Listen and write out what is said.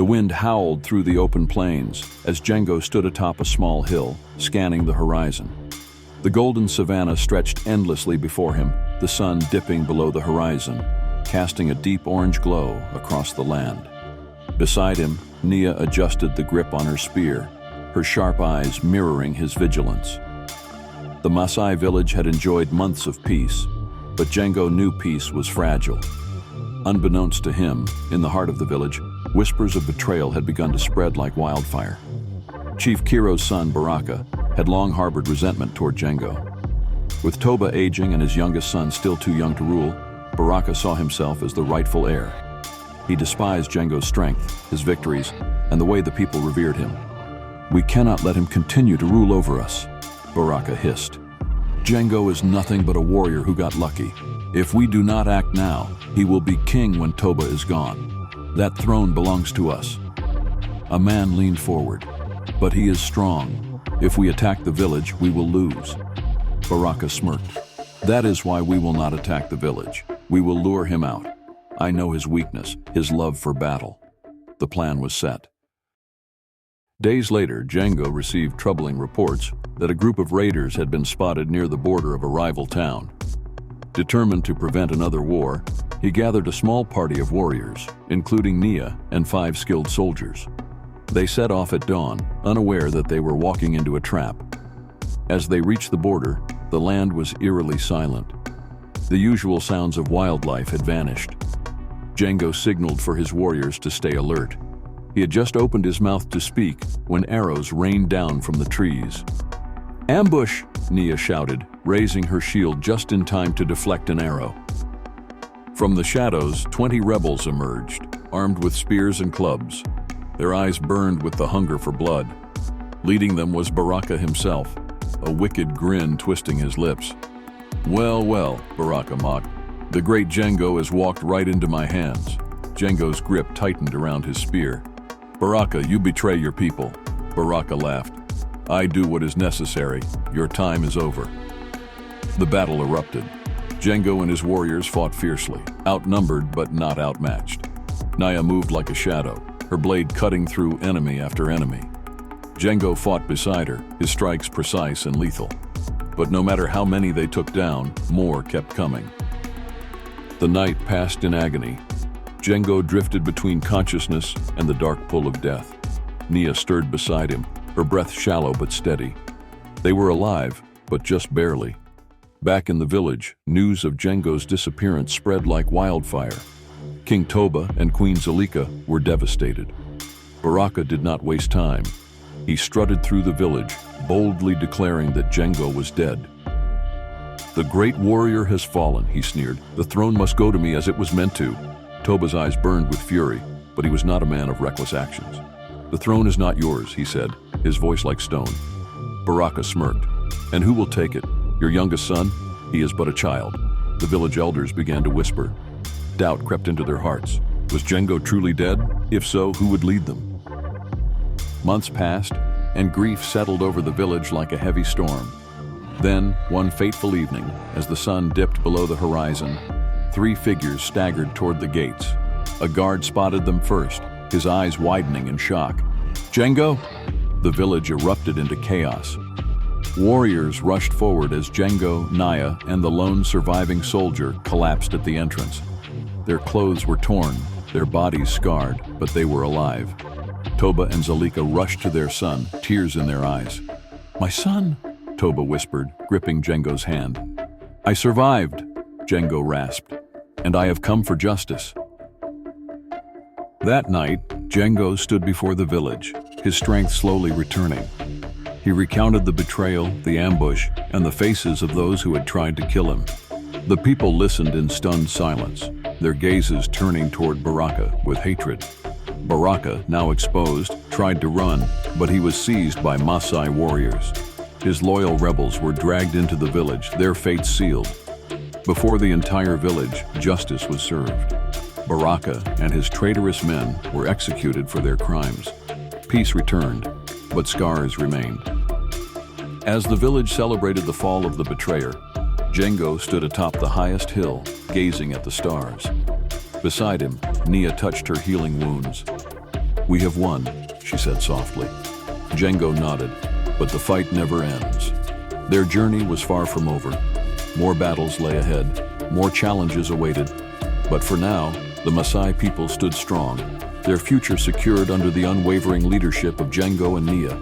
The wind howled through the open plains as Jengo stood atop a small hill, scanning the horizon. The golden savanna stretched endlessly before him, the sun dipping below the horizon, casting a deep orange glow across the land. Beside him, Nia adjusted the grip on her spear, her sharp eyes mirroring his vigilance. The Maasai village had enjoyed months of peace, but Jengo knew peace was fragile. Unbeknownst to him, in the heart of the village, whispers of betrayal had begun to spread like wildfire. Chief Kiroh's son, Baraka, had long harbored resentment toward Jengo. With Toba aging and his youngest son still too young to rule, Baraka saw himself as the rightful heir. He despised Jengo's strength, his victories, and the way the people revered him. "We cannot let him continue to rule over us," Baraka hissed. "Jengo is nothing but a warrior who got lucky. If we do not act now, he will be king when Toba is gone. That throne belongs to us." A man leaned forward. "But he is strong. If we attack the village, we will lose." Baraka smirked. "That is why we will not attack the village. We will lure him out. I know his weakness, his love for battle." The plan was set. Days later, Jengo received troubling reports that a group of raiders had been spotted near the border of a rival town. Determined to prevent another war, he gathered a small party of warriors, including Nia and 5 skilled soldiers. They set off at dawn, unaware that they were walking into a trap. As they reached the border, the land was eerily silent. The usual sounds of wildlife had vanished. Jengo signaled for his warriors to stay alert. He had just opened his mouth to speak when arrows rained down from the trees. "Ambush!" Nia shouted, raising her shield just in time to deflect an arrow. From the shadows, 20 rebels emerged, armed with spears and clubs. Their eyes burned with the hunger for blood. Leading them was Baraka himself, a wicked grin twisting his lips. "Well, well," Baraka mocked. "The great Jengo has walked right into my hands." Jengo's grip tightened around his spear. "Baraka, you betray your people." Baraka laughed. "I do what is necessary. Your time is over." The battle erupted. Jengo and his warriors fought fiercely, outnumbered but not outmatched. Nia moved like a shadow, her blade cutting through enemy after enemy. Jengo fought beside her, his strikes precise and lethal. But no matter how many they took down, more kept coming. The night passed in agony. Jengo drifted between consciousness and the dark pull of death. Nia stirred beside him, her breath shallow but steady. They were alive, but just barely. Back in the village, news of Jengo's disappearance spread like wildfire. King Toba and Queen Zalika were devastated. Baraka did not waste time. He strutted through the village, boldly declaring that Jengo was dead. "The great warrior has fallen," he sneered. "The throne must go to me as it was meant to." Toba's eyes burned with fury, but he was not a man of reckless actions. "The throne is not yours," he said, his voice like stone. Baraka smirked. "And who will take it? Your youngest son? He is but a child." The village elders began to whisper. Doubt crept into their hearts. Was Jengo truly dead? If so, who would lead them? Months passed, and grief settled over the village like a heavy storm. Then, one fateful evening, as the sun dipped below the horizon, 3 figures staggered toward the gates. A guard spotted them first, his eyes widening in shock. "Jengo?" The village erupted into chaos. Warriors rushed forward as Jengo, Nia, and the lone surviving soldier collapsed at the entrance. Their clothes were torn, their bodies scarred, but they were alive. Toba and Zalika rushed to their son, tears in their eyes. "My son," Toba whispered, gripping Jengo's hand. "I survived," Jengo rasped, "and I have come for justice." That night, Jengo stood before the village, his strength slowly returning. He recounted the betrayal, the ambush, and the faces of those who had tried to kill him. The people listened in stunned silence, their gazes turning toward Baraka with hatred. Baraka, now exposed, tried to run, but he was seized by Maasai warriors. His loyal rebels were dragged into the village, their fates sealed. Before the entire village, justice was served. Baraka and his traitorous men were executed for their crimes. Peace returned, but scars remained. As the village celebrated the fall of the betrayer, Jengo stood atop the highest hill, gazing at the stars. Beside him, Nia touched her healing wounds. "We have won," she said softly. Jengo nodded, but the fight never ends. Their journey was far from over. More battles lay ahead, more challenges awaited. But for now, the Maasai people stood strong, their future secured under the unwavering leadership of Jengo and Nia.